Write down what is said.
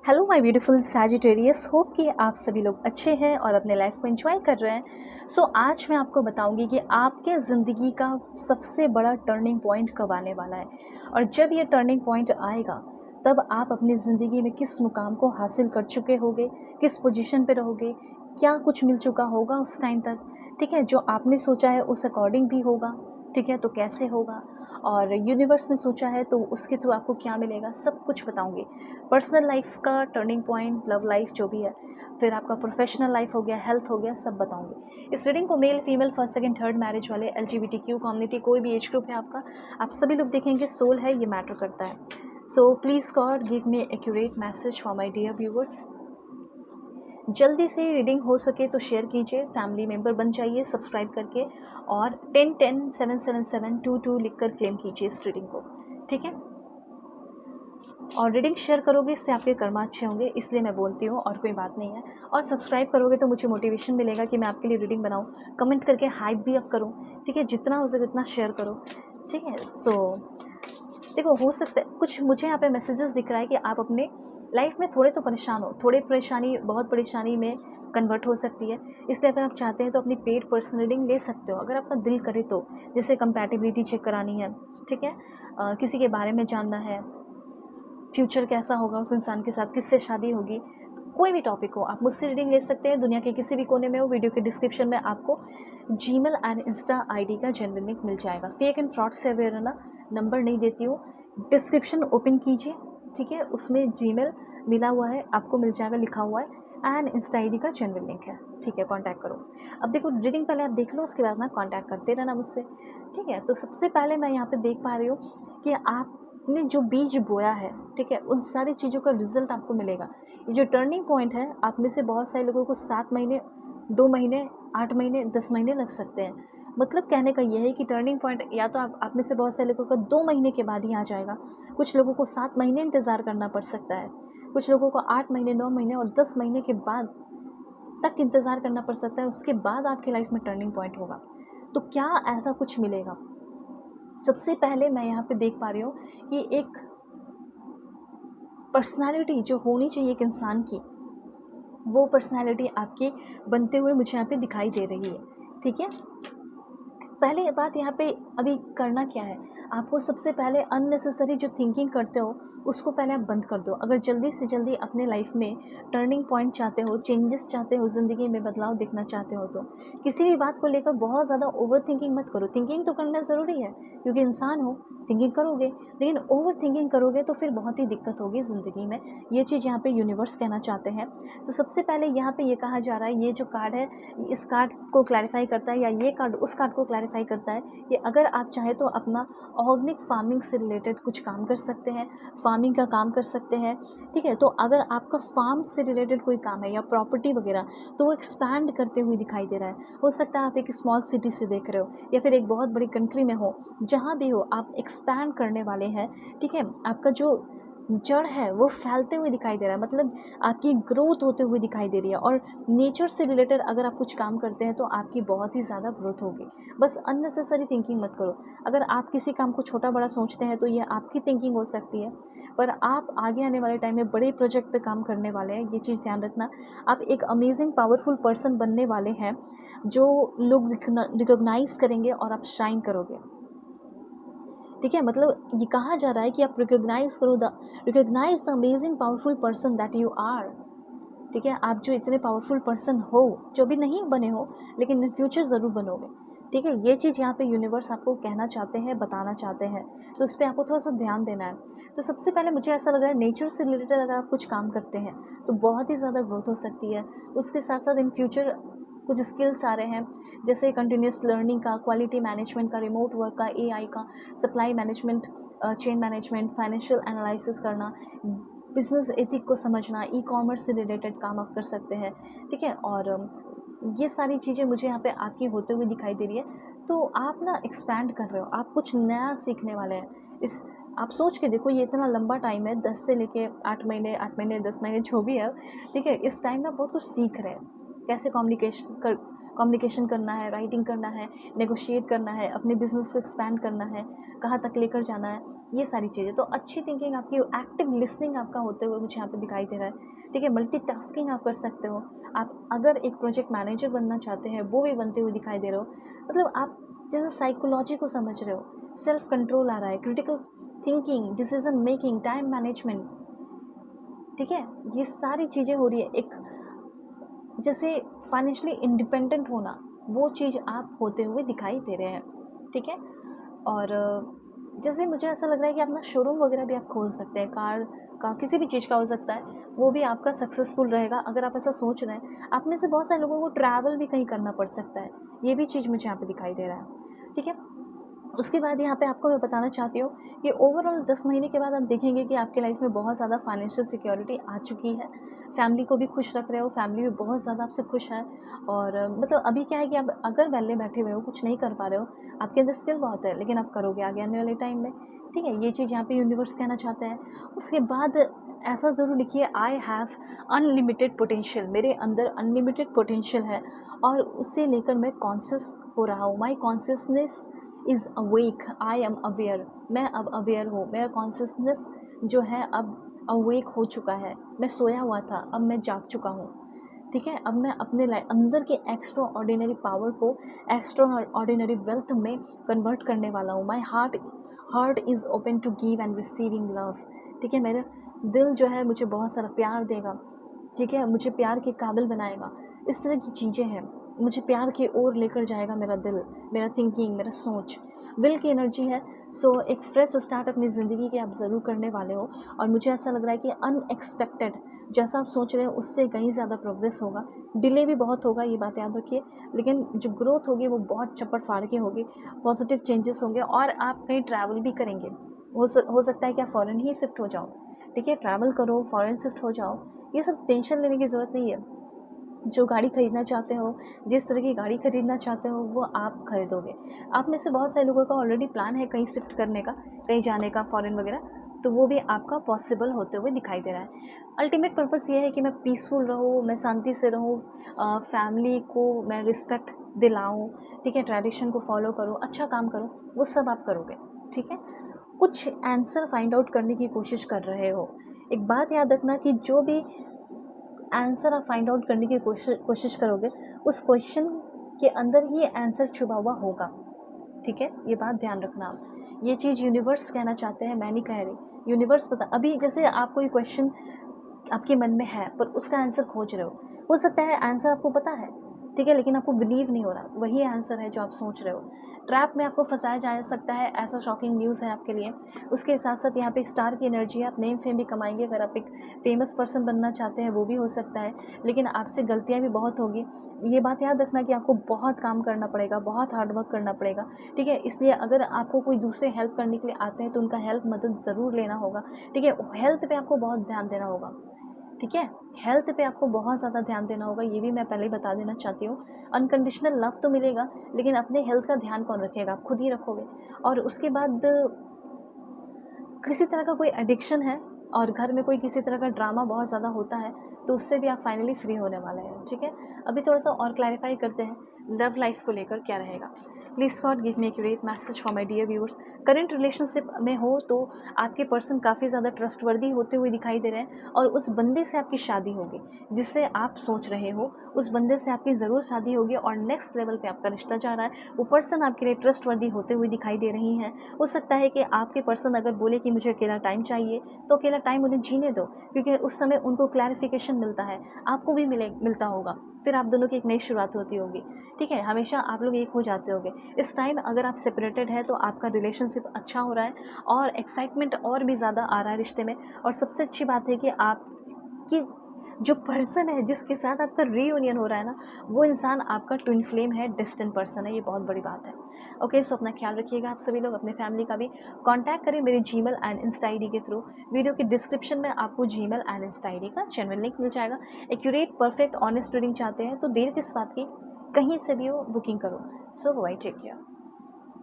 Hello my beautiful Sagittarius, hope कि आप सभी लोग अच्छे हैं और अपने लाइफ को एंजॉय कर रहे हैं। आज मैं आपको बताऊंगी कि आपके ज़िंदगी का सबसे बड़ा टर्निंग पॉइंट कब आने वाला है और जब ये टर्निंग पॉइंट आएगा तब आप अपनी ज़िंदगी में किस मुकाम को हासिल कर चुके होगे, किस पोजीशन पे रहोगे, क्या कुछ मिल चुका होगा उस टाइम तक। ठीक है, जो आपने सोचा है उस अकॉर्डिंग भी होगा। ठीक है, तो कैसे होगा और यूनिवर्स ने सोचा है तो उसके थ्रू आपको क्या मिलेगा, सब कुछ बताऊंगी। पर्सनल लाइफ का टर्निंग पॉइंट, लव लाइफ जो भी है, फिर आपका प्रोफेशनल लाइफ हो गया, हेल्थ हो गया, सब बताऊंगी। इस रीडिंग को male female first second third marriage वाले, LGBTQ कम्युनिटी, कोई भी एज ग्रुप है आपका, आप सभी लोग देखेंगे। सोल है, ये मैटर करता है। So please God give me accurate message for my dear viewers. जल्दी से रीडिंग हो सके तो शेयर कीजिए, फैमिली मेंबर बन जाइए सब्सक्राइब करके, और 1010-777-22 लिखकर क्लेम कीजिए इस रीडिंग को। ठीक है, और रीडिंग शेयर करोगे इससे आपके कर्मा अच्छे होंगे, इसलिए मैं बोलती हूँ, और कोई बात नहीं है। और सब्सक्राइब करोगे तो मुझे मोटिवेशन मिलेगा कि मैं आपके लिए रीडिंग बनाऊँ। कमेंट करके हाइप भी अप करूँ। ठीक है, जितना हो सके उतना शेयर करो। ठीक है, देखो, हो सकता है कुछ मुझे यहाँ पे मैसेजेस दिख रहा है कि आप अपने लाइफ में थोड़े तो परेशान हो, थोड़े परेशानी बहुत परेशानी में कन्वर्ट हो सकती है। इसलिए अगर आप चाहते हैं तो अपनी पेड पर्सनल रीडिंग ले सकते हो, अगर आपका दिल करे तो। जैसे कंपैटिबिलिटी चेक करानी है, ठीक है, किसी के बारे में जानना है, फ्यूचर कैसा होगा उस इंसान के साथ, किससे शादी होगी, कोई भी टॉपिक हो, आप मुझसे रीडिंग ले सकते हैं। दुनिया के किसी भी कोने में हो, वीडियो के डिस्क्रिप्शन में आपको जीमेल एंड इंस्टा आईडी का जेन्युइन लिंक मिल जाएगा। फेक एंड फ्रॉड से अवेयर रहना, नंबर नहीं देती हूँ। डिस्क्रिप्शन ओपन कीजिए, ठीक है, उसमें जीमेल मिला हुआ है, आपको मिल जाएगा, लिखा हुआ है एंड इंस्टा आईडी का जेन्युइन लिंक है। ठीक है, कांटेक्ट करो। अब देखो, रीडिंग पहले आप देख लो, उसके बाद ना कांटेक्ट करते रहना मुझसे। ठीक है, तो सबसे पहले मैं यहाँ पे देख पा रही हूँ कि आपने जो बीज बोया है, ठीक है, उन सारी चीज़ों का रिजल्ट आपको मिलेगा। ये जो टर्निंग पॉइंट है, आप में से बहुत सारे लोगों को 7 महीने, 2 महीने, 8 महीने, 10 महीने लग सकते हैं। मतलब कहने का यह है कि टर्निंग पॉइंट या तो आप में से बहुत सारे लोगों का 2 महीने के बाद ही आ जाएगा, कुछ लोगों को 7 महीने इंतज़ार करना पड़ सकता है, कुछ लोगों को 8 महीने, 9 महीने और 10 महीने के बाद तक इंतज़ार करना पड़ सकता है। उसके बाद आपकी लाइफ में टर्निंग पॉइंट होगा। तो क्या ऐसा कुछ मिलेगा? सबसे पहले मैं यहाँ पे देख पा रही हूँ कि एक पर्सनालिटी जो होनी चाहिए एक इंसान की, वो पर्सनालिटी आपकी बनते हुए मुझे यहाँ पे दिखाई दे रही है। ठीक है, पहले बात यहाँ पे अभी करना क्या है, आपको सबसे पहले अननेसेसरी जो थिंकिंग करते हो उसको पहले आप बंद कर दो। अगर जल्दी से जल्दी अपने लाइफ में टर्निंग पॉइंट चाहते हो, चेंजेस चाहते हो, ज़िंदगी में बदलाव देखना चाहते हो, तो किसी भी बात को लेकर बहुत ज़्यादा ओवर थिंकिंग मत करो। थिंकिंग तो करना ज़रूरी है क्योंकि इंसान हो, थिंकिंग करोगे, लेकिन ओवर थिंकिंग करोगे तो फिर बहुत ही दिक्कत होगी ज़िंदगी में। ये चीज़ यहाँ पे यूनिवर्स कहना चाहते हैं। तो सबसे पहले यहाँ पे ये कहा जा रहा है, ये जो कार्ड है इस कार्ड को क्लैरिफाई करता है, या ये कार्ड उस कार्ड को क्लैरिफाई करता है कि अगर आप चाहे तो अपना ऑर्गेनिक फार्मिंग से रिलेटेड कुछ काम कर सकते हैं, फार्मिंग का काम कर सकते हैं। ठीक है, तो अगर आपका फार्म से रिलेटेड कोई काम है या प्रॉपर्टी वगैरह, तो वो एक्सपैंड करते हुए दिखाई दे रहा है। हो सकता है आप एक स्मॉल सिटी से देख रहे हो या फिर एक बहुत बड़ी कंट्री में हो, जहाँ भी हो आप एक्सपैंड करने वाले हैं। ठीक है, आपका जो जड़ है वो फैलते हुए दिखाई दे रहा है, मतलब आपकी ग्रोथ होते हुए दिखाई दे रही है। और नेचर से रिलेटेड अगर आप कुछ काम करते हैं तो आपकी बहुत ही ज़्यादा ग्रोथ होगी। बस अननेसेसरी थिंकिंग मत करो। अगर आप किसी काम को छोटा बड़ा सोचते हैं तो ये आपकी थिंकिंग हो सकती है, पर आप आगे आने वाले टाइम में बड़े प्रोजेक्ट पे काम करने वाले हैं, ये चीज़ ध्यान रखना। आप एक अमेजिंग पावरफुल पर्सन बनने वाले हैं जो लोग रिकॉग्नाइज करेंगे और आप शाइन करोगे। ठीक है, मतलब ये कहा जा रहा है कि आप recognise the amazing powerful person that you are. ठीक है, आप जो इतने पावरफुल पर्सन हो, जो भी नहीं बने हो लेकिन इन फ्यूचर ज़रूर बनोगे। ठीक है, ये चीज़ यहाँ पे यूनिवर्स आपको कहना चाहते हैं, बताना चाहते हैं, तो उस पर आपको थोड़ा सा ध्यान देना है। तो सबसे पहले मुझे ऐसा लग रहा है नेचर से रिलेटेड अगर आप कुछ काम करते हैं तो बहुत ही ज़्यादा ग्रोथ हो सकती है। उसके साथ साथ इन फ्यूचर कुछ स्किल्स आ रहे हैं, जैसे कंटिन्यूस लर्निंग का, क्वालिटी मैनेजमेंट का, रिमोट वर्क का, AI का, supply management, chain management, financial analysis करना, बिजनेस एथिक को समझना, ई-कॉमर्स से रिलेटेड काम आप कर सकते हैं। ठीक है, और ये सारी चीज़ें मुझे यहाँ पे आपकी होते हुए दिखाई दे रही है। तो आप ना एक्सपैंड कर रहे हो, आप कुछ नया सीखने वाले हैं। इस आप सोच के देखो, ये इतना लंबा टाइम है, 10 से लेके 8 महीने, 8 महीने 10 महीने जो भी है। ठीक है, इस टाइम में आप बहुत कुछ सीख रहे हैं, कैसे कम्युनिकेशन करना है, राइटिंग करना है, नेगोशिएट करना है, अपने बिजनेस को एक्सपैंड करना है, कहाँ तक लेकर जाना है। ये सारी चीज़ें। तो अच्छी थिंकिंग आपकी, एक्टिव लिसनिंग आपका होते हुए मुझे यहाँ पे दिखाई दे रहा है, ठीक है। मल्टीटास्किंग आप कर सकते हो। आप अगर एक प्रोजेक्ट मैनेजर बनना चाहते हैं वो भी बनते हुए दिखाई दे रहे हो। मतलब आप जैसे साइकोलॉजी को समझ रहे हो, सेल्फ कंट्रोल आ रहा है, critical thinking, decision making, time management, ठीक है। ये सारी चीज़ें हो रही है। एक जैसे फाइनेंशियली इंडिपेंडेंट होना, वो चीज़ आप होते हुए दिखाई दे रहे हैं, ठीक है। और जैसे मुझे ऐसा लग रहा है कि अपना शोरूम वगैरह भी आप खोल सकते हैं, कार का, किसी भी चीज़ का हो सकता है, वो भी आपका सक्सेसफुल रहेगा अगर आप ऐसा सोच रहे हैं। आप में से बहुत सारे लोगों को ट्रैवल भी कहीं करना पड़ सकता है, ये भी चीज़ मुझे यहाँ पे दिखाई दे रहा है, ठीक है। उसके बाद यहाँ पे आपको मैं बताना चाहती हूँ कि ओवरऑल 10 महीने के बाद आप देखेंगे कि आपके लाइफ में बहुत ज़्यादा फाइनेंशियल सिक्योरिटी आ चुकी है। फैमिली को भी खुश रख रहे हो, फैमिली भी बहुत ज़्यादा आपसे खुश है। और मतलब अभी क्या है कि आप अगर वेले बैठे हुए हो, कुछ नहीं कर पा रहे हो, आपके अंदर स्किल बहुत है, लेकिन आप करोगे आगे आने वाले टाइम में, ठीक है। ये चीज़ यहाँ पे यूनिवर्स कहना चाहते हैं। उसके बाद ऐसा ज़रूर लिखिए, आई हैव अनलिमिटेड पोटेंशियल, मेरे अंदर अनलिमिटेड पोटेंशियल है और उसे लेकर मैं कॉन्शियस हो रहा हूँ। माई consciousness is awake, I am aware, मैं अब अवेयर हूँ, मेरा कॉन्शियसनेस जो है अब अवेक हो चुका है। मैं सोया हुआ था, अब मैं जाग चुका हूँ, ठीक है। अब मैं अपने अंदर के एक्स्ट्रा ऑर्डिनरी पावर को एक्स्ट्रा ऑर्डिनरी वेल्थ में कन्वर्ट करने वाला हूँ। My heart is open to give and receiving love, ठीक है। मेरा दिल जो है मुझे बहुत सारा प्यार देगा, ठीक है, मुझे प्यार के काबिल बनाएगा। इस तरह की चीज़ें हैं, मुझे प्यार की ओर लेकर जाएगा मेरा दिल, मेरा थिंकिंग, मेरा सोच, विल की एनर्जी है। सो एक फ्रेश स्टार्ट अपनी ज़िंदगी के आप ज़रूर करने वाले हो। और मुझे ऐसा लग रहा है कि अनएक्सपेक्टेड, जैसा आप सोच रहे हो उससे कहीं ज़्यादा प्रोग्रेस होगा। डिले भी बहुत होगा, ये बात याद रखिए, लेकिन जो ग्रोथ होगी वो बहुत चप्पड़ फाड़ के होगी। पॉजिटिव चेंजेस होंगे और आप कहीं ट्रैवल भी करेंगे। हो सकता है कि आप फ़ॉरेन ही शिफ्ट हो जाओ, ठीक है। ट्रैवल करो, फ़ॉरेन शिफ्ट हो जाओ, ये सब टेंशन लेने की ज़रूरत नहीं है। जो गाड़ी खरीदना चाहते हो, जिस तरह की गाड़ी खरीदना चाहते हो, वो आप खरीदोगे। आप में से बहुत सारे लोगों का ऑलरेडी प्लान है कहीं शिफ्ट करने का, कहीं जाने का, फॉरेन वगैरह, तो वो भी आपका पॉसिबल होते हुए दिखाई दे रहा है। अल्टीमेट पर्पस ये है कि मैं पीसफुल रहूँ, मैं शांति से रहूँ, फैमिली को मैं रिस्पेक्ट दिलाऊँ, ठीक है, ट्रेडिशन को फॉलो करूँ, अच्छा काम करूँ, वो सब आप करोगे, ठीक है। कुछ आंसर फाइंड आउट करने की कोशिश कर रहे हो। एक बात याद रखना कि जो भी आंसर आप फाइंड आउट करने की कोशिश करोगे, उस क्वेश्चन के अंदर ही आंसर छुपा हुआ होगा, ठीक है। ये बात ध्यान रखना आप। ये चीज़ यूनिवर्स कहना चाहते हैं, मैं नहीं कह रही। यूनिवर्स पता, अभी जैसे आप कोई क्वेश्चन आपके मन में है पर उसका आंसर खोज रहे हो सकता है आंसर आपको पता है, ठीक है, लेकिन आपको बिलीव नहीं हो रहा, वही आंसर है जो आप सोच रहे हो। ट्रैप में आपको फंसाया जा सकता है, ऐसा शॉकिंग न्यूज़ है आपके लिए। उसके साथ साथ यहाँ पे स्टार की एनर्जी है, आप नेम फेम भी कमाएंगे। अगर आप एक फेमस पर्सन बनना चाहते हैं वो भी हो सकता है, लेकिन आपसे गलतियाँ भी बहुत होगी। ये बात याद रखना कि आपको बहुत काम करना पड़ेगा, बहुत हार्ड वर्क करना पड़ेगा, ठीक है। इसलिए अगर आपको कोई दूसरे हेल्प करने के लिए आते हैं तो उनका हेल्प मदद ज़रूर लेना होगा, ठीक है। हेल्थ पे आपको बहुत ध्यान देना होगा, ठीक है। हेल्थ पे आपको बहुत ज़्यादा ध्यान देना होगा, ये भी मैं पहले ही बता देना चाहती हूँ। अनकंडीशनल लव तो मिलेगा, लेकिन अपने हेल्थ का ध्यान कौन रखेगा, आप खुद ही रखोगे। और उसके बाद किसी तरह का कोई एडिक्शन है और घर में कोई किसी तरह का ड्रामा बहुत ज़्यादा होता है, तो उससे भी आप फाइनली फ्री होने वाले हैं, ठीक है। अभी थोड़ा सा और क्लैरिफाई करते हैं लव लाइफ को लेकर क्या रहेगा। Please God give me accurate message for my dear viewers. Current relationship में हो तो आपके पर्सन काफ़ी ज़्यादा ट्रस्टवर्दी होते हुए दिखाई दे रहे हैं और उस बंदे से आपकी शादी होगी जिससे आप सोच रहे हो, उस बंदे से आपकी ज़रूर शादी होगी और नेक्स्ट लेवल पे आपका रिश्ता जा रहा है। वो पर्सन आपके लिए ट्रस्टवर्दी होते हुए दिखाई दे रही हैं। हो सकता है कि आपके पर्सन अगर बोले कि मुझे अकेला टाइम चाहिए, तो अकेला टाइम उन्हें जीने दो, क्योंकि उस समय उनको क्लैरिफिकेशन मिलता है, आपको भी मिलता होगा, फिर आप दोनों की एक नई शुरुआत होती होगी, ठीक है। हमेशा आप लोग एक हो जाते होगे। इस टाइम अगर आप सेपरेटेड है तो आपका रिलेशनशिप अच्छा हो रहा है और एक्साइटमेंट और भी ज़्यादा आ रहा है रिश्ते में। और सबसे अच्छी बात है कि आपकी जो पर्सन है जिसके साथ आपका रीयूनियन हो रहा है ना, वो इंसान आपका ट्विन फ्लेम है, डेस्टिन पर्सन है, ये बहुत बड़ी बात है। ओके, सो अपना ख्याल रखिएगा आप सभी लोग, अपने फैमिली का भी कांटेक्ट करें मेरे जीमेल एंड इंस्टा आईडी के थ्रू। वीडियो के डिस्क्रिप्शन में आपको जीमेल एंड इंस्टा आईडी का जेन्युइन लिंक मिल जाएगा। एक्यूरेट परफेक्ट ऑनेस्ट रीडिंग चाहते हैं तो देर किस बात की, कहीं से भी हो बुकिंग करो। सो बाय, टेक केयर।